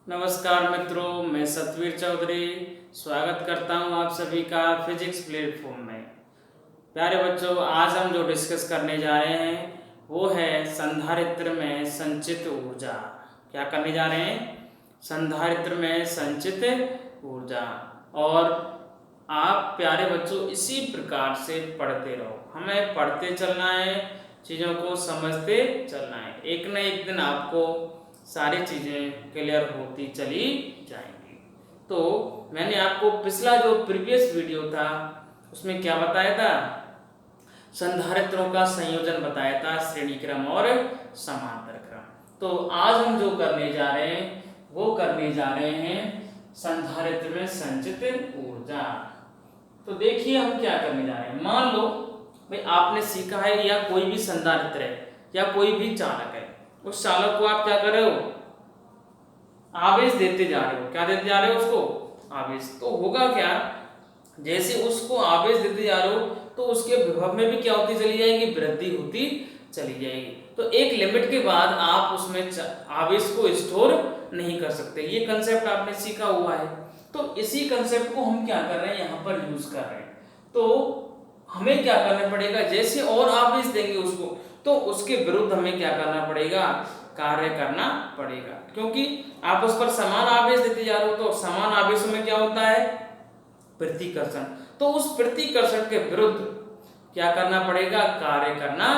नमस्कार मित्रों, मैं सतवीर चौधरी स्वागत करता हूं आप सभी का फिजिक्स प्लेटफॉर्म में। प्यारे बच्चों, आज हम जो डिस्कस करने जा रहे हैं वो है संधारित्र में संचित ऊर्जा। क्या करने जा रहे हैं? संधारित्र में संचित ऊर्जा। और आप प्यारे बच्चों इसी प्रकार से पढ़ते रहो, हमें पढ़ते चलना है, चीज़ों को समझते चलना है। एक न एक दिन आपको सारी चीज़ें क्लियर होती चली जाएंगी। तो मैंने आपको पिछला जो प्रीवियस वीडियो था उसमें क्या बताया था? संधारित्रों का संयोजन बताया था, श्रेणी क्रम और समांतर क्रम। तो आज हम जो करने जा रहे हैं वो करने जा रहे हैं संधारित्र में संचित ऊर्जा। तो देखिए हम क्या करने जा रहे हैं। मान लो भाई आपने सीखा है या कोई भी संधारित्र है या कोई भी चालक है, उस चालक को आप क्या कर रहे हो? आवेश देते जा रहे हो। क्या देते जा रहे हो? उसको आवेश। तो होगा क्या, जैसे उसको आवेश देते जा रहे हो तो उसके विभव में भी क्या होती चली जाएगी? वृद्धि होती चली जाएगी। तो एक लिमिट के बाद आप उसमें आवेश को स्टोर नहीं कर सकते। ये कंसेप्ट आपने सीखा हुआ है। तो इसी कंसेप्ट को हम क्या कर रहे हैं, यहाँ पर यूज कर रहे हैं। तो हमें क्या करना पड़ेगा, जैसे और आवेश देंगे उसको तो उसके विरुद्ध हमें क्या करना पड़ेगा? कार्य करना पड़ेगा। क्योंकि आप उस पर समान आवेश देते जा रहे हो तो समान आवेशों में क्या होता है? प्रतिकर्षण। तो उस प्रतिकर्षण के विरुद्ध क्या करना पड़ेगा? कार्य करना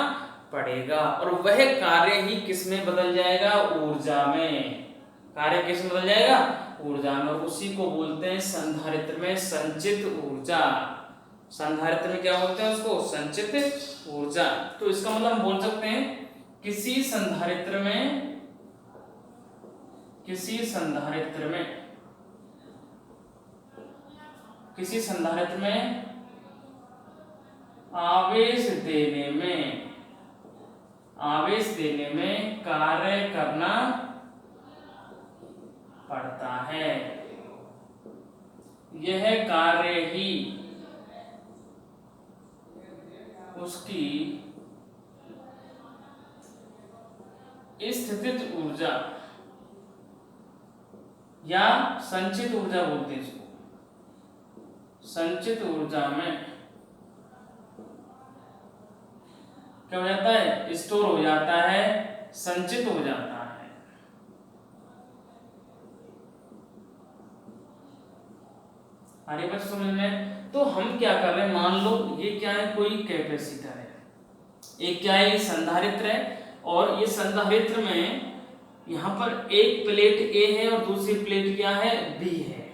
पड़ेगा। और वह कार्य ही किस में बदल जाएगा? ऊर्जा में। कार्य किस में बदल जाएगा? ऊर्जा में। उसी को बोलते हैं संधारित्र में संचित ऊर्जा। संधारित्र में क्या बोलते हैं उसको? संचित ऊर्जा। तो इसका मतलब हम बोल सकते हैं किसी संधारित्र में आवेश देने में कार्य करना पड़ता है। यह कार्य ही उसकी स्थितिज ऊर्जा या संचित ऊर्जा बोलते हैं इसको। संचित ऊर्जा में क्या हो जाता है? स्टोर हो जाता है, संचित हो जाता है। अरे बस समझ में। तो हम क्या कर रहे हैं, मान लो ये क्या है? कोई कैपेसिटर है, एक क्या है? संधारित्र है। और ये संधारित्र में यहाँ पर एक प्लेट A है और दूसरी प्लेट क्या है? B है।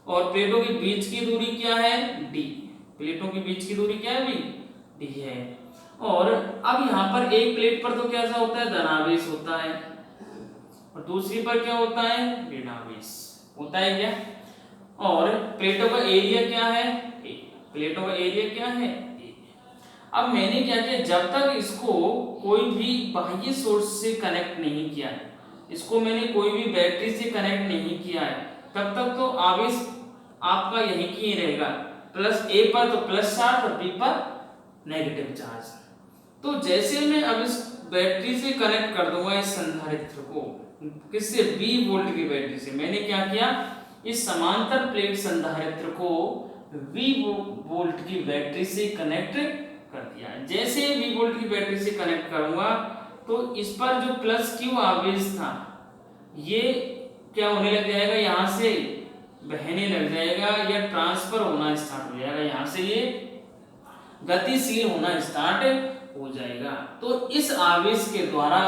और प्लेटों के बीच की दूरी क्या है? D। प्लेटों के बीच की दूरी क्या है? D है। और अब यहाँ पर एक प्लेट पर तो कैसा होता है? धनावेश होता है और दूसरी पर क्या होता है? ऋणावेश होता है क्या? और प्लेटों का एरिया क्या है? A। प्लेटों का एरिया क्या है? A। अब मैंने क्या किया, जब तक इसको कोई भी बाह्य सोर्स से कनेक्ट नहीं किया है, इसको मैंने कोई भी बैटरी से कनेक्ट नहीं किया है, तब तक तो आवेश आपका यही की ही रहेगा। प्लस A पर तो प्लस चार्ज और B पर नेगेटिव चार्ज। तो जैसे मैं अब इस बैटरी से कनेक्ट कर दूंगा इस संधारित्र को, किससे? 20 वोल्ट की बैटरी से। मैंने क्या किया, इस समांतर प्लेट संधारित्र को 20 वोल्ट की बैटरी से कनेक्ट कर दिया। जैसे 20 वोल्ट की बैटरी से कनेक्ट करूंगा तो इस पर जो प्लस क्यू आवेश था ये क्या होने लग जाएगा? यहाँ से बहने लग जाएगा या ट्रांसफर होना स्टार्ट हो जाएगा। यहाँ से ये गतिशील होना स्टार्ट हो जाएगा। तो इस आवेश के द्वारा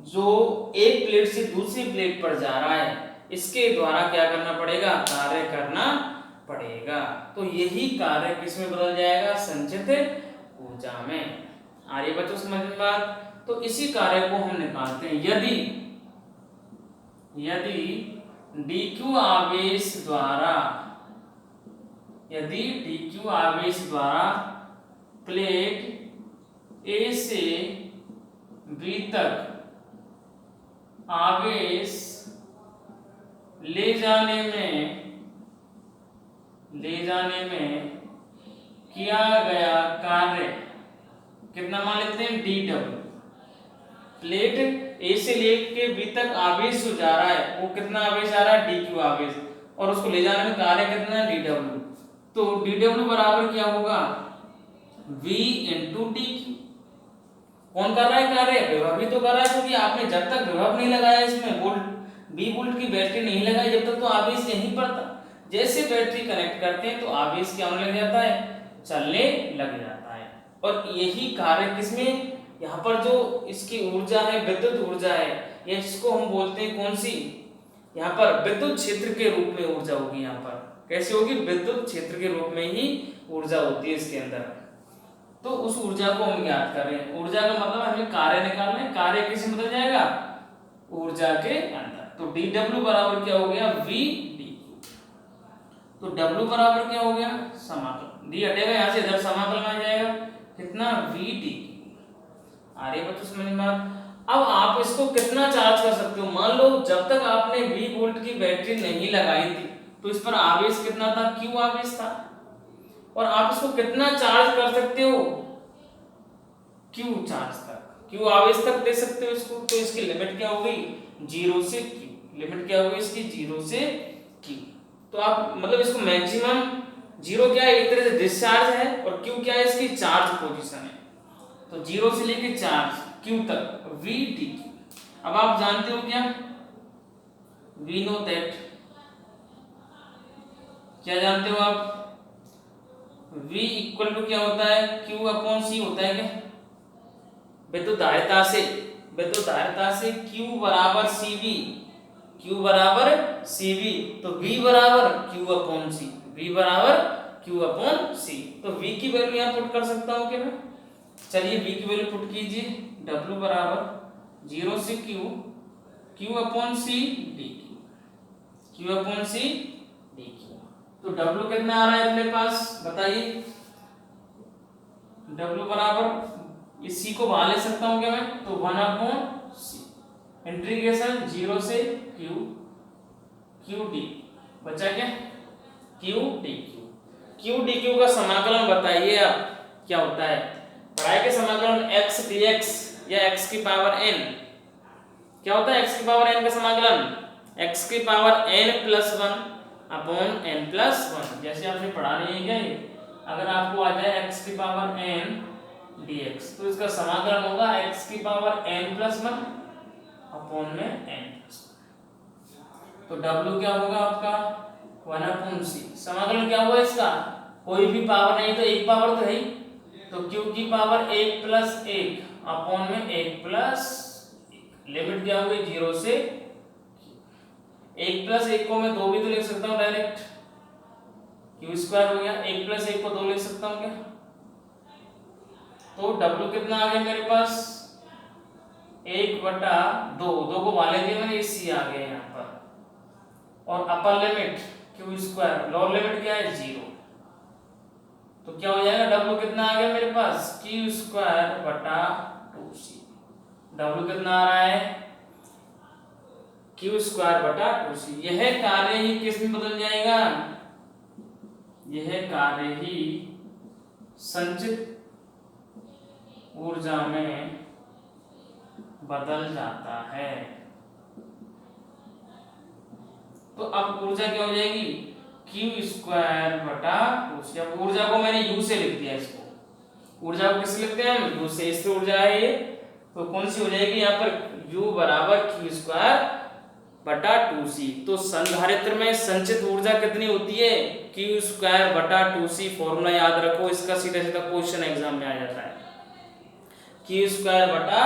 जो एक प्लेट से दूसरी प्लेट पर जा रहा है, इसके द्वारा क्या करना पड़ेगा? कार्य करना पड़ेगा। तो यही कार्य किस में बदल जाएगा? संचित ऊर्जा में। आ रही बच्चों समझ में बात? तो इसी कार्य को हम निकालते हैं। यदि dq आवेश द्वारा प्लेट A से B तक आवेश ले जाने में किया गया कार्य कितना मान लेते हैं? dw। प्लेट ए से लेके बी तक आवेश जो जा रहा है वो कितना आवेश आ रहा है, डी क्यू आवेश, और उसको ले जाने में कार्य कितना है, डी डब्ल्यू। तो डी डब्ल्यू बराबर क्या होगा, वी इंटू डी क्यू। कौन कर रहा है कार्य, विभव ही तो कर रहा है, क्योंकि आपने जब तक विभव नहीं लगाया इसमें वोल्ट बी वोल्ट की बैटरी नहीं लगाई जब तक तो आवेश यहीं पर था। जैसे बैटरी कनेक्ट करते हैं तो आवेश क्या होने लग जाता है, चलने लग जाता है। और यही कार्य किसमें, यहाँ पर जो इसकी ऊर्जा है विद्युत ऊर्जा है, ये इसको हम बोलते हैं कौन सी, यहाँ पर विद्युत क्षेत्र के रूप में ऊर्जा होगी। यहाँ पर कैसे होगी, विद्युत क्षेत्र के रूप में ही ऊर्जा होती है इसके अंदर। तो उस ऊर्जा को हम ज्ञात कर रहे हैं। ऊर्जा का मतलब हमें कार्य निकालना है, कार्य किसमें बदल जाएगा, ऊर्जा के अंदर। तो डी डब्ल्यू बराबर क्या हो गया, वी डी क्यू। तो डब्ल्यू बराबर क्या हो गया, समाकलन, डी हटेगा यहाँ से, इधर समाकलन आ जाएगा कितना, वी डी क्यू। आ रही है बच्चों समझ में। अब आप इसको कितना चार्ज कर सकते हो, मान लो जब तक आपने 20 वोल्ट की बैटरी नहीं लगाई थी तो इस पर आवेश कितना था, क्यू आवेश था, और आप इसको कितना चार्ज कर सकते हो, क्यू चार्ज तक, क्यू आवेश तक दे सकते हो इसको। तो इसकी लिमिट क्या हो गई, 0 से क्यू। लिमिट क्या होगी इसकी, 0 से क्यू। तो आप मतलब इसको मैक्सिमम, 0 क्या है, एक तरह से डिस्चार्ज है, और क्यू क्या है, इसकी चार्ज पोजीशन है। तो 0 से लेके चार्ज क्यू तक वी डी क्यू। अब आप जानते हो क्या, वी नो दैट, क्या जानते हो आप, V इक्वल टू क्या होता है, Q अपॉन C होता है क्या, विद्युत धारिता से Q बराबर CV, Q बराबर CV, तो V बराबर Q अपॉन C, V बराबर Q अपॉन C। तो V की वैल्यू यहाँ पुट कर सकता हूँ क्या मैं, चलिए V की वैल्यू पुट कीजिए, W बराबर 0 से Q upon C D Q, Q upon C D Q. तो W कितना आ रहा है अपने पास बताइए, W बराबर इस C को बाहर ले सकता हूं क्या मैं, तो 1 अपॉन C इंटीग्रेशन 0 से Q डी, बचा क्या, Q डी क्यू का समाकलन बताइए आप क्या होता है। पढ़ाई के समाकलन x dx या x की पावर n, क्या होता है x की पावर n का समाकलन, x की power n plus 1 upon n plus 1। जैसे आपने पढ़ा नहीं है क्या ये, अगर आपको आ जाए x की पावर n dx तो इसका समाकलन होगा x की पावर n प्लस 1 अपॉन में n प्लस 1। तो w क्या होगा आपका 1 अपॉन c, समाकलन क्या होगा इसका, कोई भी पावर नहीं तो एक पावर तो है ही, तो q की पावर 1 प्लस 1 अपॉन में 1 प्लस 1। लिमिट क्या होगी 0 से 1 प्लस 1 को मैं 2 भी तो लिख सकता हूँ डायरेक्ट, क्यू स्क्वायर हो गया, 1 प्लस 1 को 2 लिख सकता हूँ क्या। तो W कितना आ गया मेरे पास 1/2, 2 को वाले दिए मैंने, C आ गया यहाँ पर, और upper limit Q square, lower limit क्या है 0। तो क्या हो जाएगा, W कितना आ गया मेरे पास क्यू स्क्वायर बटा 2C। W कितना आ रहा है, क्यू स्क्वायर बटा 2C। यह कार्य ही किस में बदल जाएगा, यह कार्य ही संचित ऊर्जा में बदल जाता है। तो अब ऊर्जा क्या हो जाएगी, क्यू स्क्वायर बटा 2C। अब ऊर्जा को मैंने U से लिख दिया, इसको ऊर्जा को किससे लिखते हैं हम, U से। इससे ऊर्जा है ये, तो कौन सी हो जाएगी यहाँ पर, U बराबर क्यू स्क्वायर बटा 2C। तो संधारित्र में संचित ऊर्जा कितनी होती है, क्यू स्क्वायर बटा 2C। फॉर्मूला याद रखो, इसका सीधा सीधा क्वेश्चन एग्जाम में आ जाता है, क्यू स्क्वायर बटा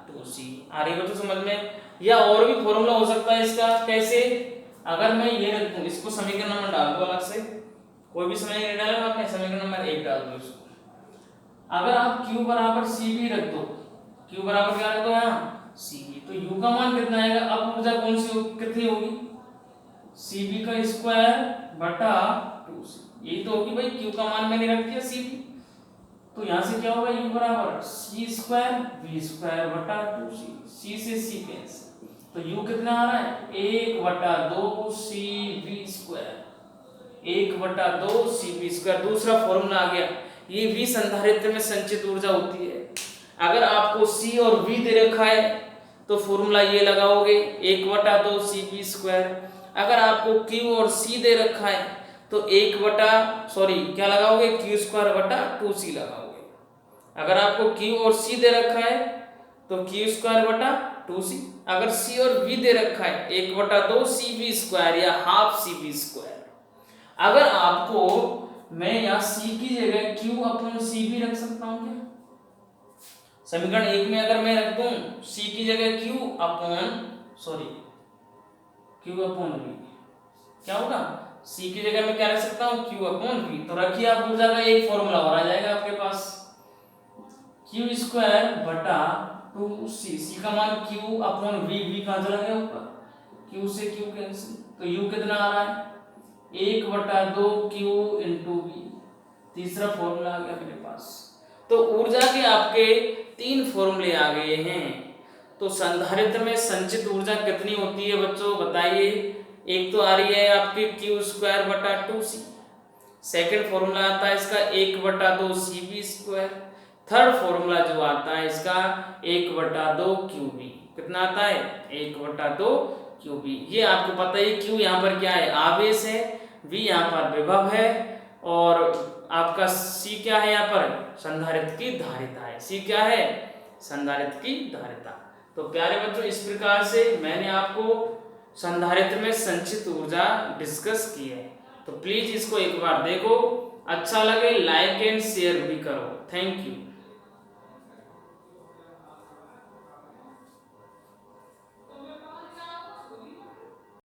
2C। आ रही हो तो समझ में। या और भी फॉर्मूला हो सकता है इसका, कैसे, अगर मैं ये रख दूं, इसको समीकरण नंबर डाल दो अलग से, कोई भी समीकरण डालो, आपने समीकरण नंबर 1 डाल दो इसको। अगर आप Q बराबर C भी रख दो, Q बराबर क्या रख दो यहाँ CV, तो U का मान कितना आएगा, अब ऊर्जा कौन सी कितनी होगी, CV का स्क्वायर बटा 2C। यही तो होगी भाई, Q का मान मैंने रख दिया CV, तो यहाँ से क्या होगा, U बराबर C स्क्वायर V स्क्वायर बटा 2C। C से C कैंसिल, तो U कितना आ रहा है 1/2 CV स्क्वायर, 1/2 CV स्क्वायर। दूसरा फॉर्मूला आ गया, ये V संधारित्र में संचित ऊर्जा होती है। अगर आपको C और V दे रखा है तो फॉर्मूला ये लगाओगे 1/2 CP²। अगर आपको Q और C दे रखा है तो क्या लगाओगे, Q²/2C लगाओगे। अगर आपको Q और C दे रखा है तो Q²/2C। अगर C और V दे रखा है 1/2 CP² या ½ CP²। अगर आपको मैं यहाँ C की जगह Q/C भी रख सकता हूँ क्या? समीकरण 1 में अगर मैं रख दूं C की जगह Q/V, क्या होगा? C की जगह मैं क्या रख सकता हूँ, Q/V। तो रखिए आप ऊर्जा का एक फॉर्मूला और आ जाएगा आपके पास, Q²/2C। C का मान Q/V, V कहाँ चला गया ऊपर, Q से Q कैंसिल, तो U कितना आ रहा है 1/2 Q × V। तीसरा फॉर्मूला आ गया मेरे पास। तो ऊर्जा के आपके 3 फॉर्मूले आ गए हैं। तो संधारित्र में संचित ऊर्जा कितनी होती है बच्चों, बताइए। एक तो आ रही है आपकी Q²/2C। सेकंड फॉर्मूला आता है इसका 1/2 CP²। थर्ड फॉर्मूला जो आता है इसका 1/2 QV। कितना आता है 1/2 QV। ये आपको पता है Q यहाँ पर क्या है, आवेश है, V यहाँ पर विभव है, और आपका C क्या है यहाँ पर, संधारित्र की धारिता है। C क्या है, संधारित्र की धारिता। तो प्यारे बच्चों, इस प्रकार से मैंने आपको संधारित्र में संचित ऊर्जा डिस्कस की है। तो प्लीज इसको एक बार देखो, अच्छा लगे लाइक एंड शेयर भी करो। Thank you.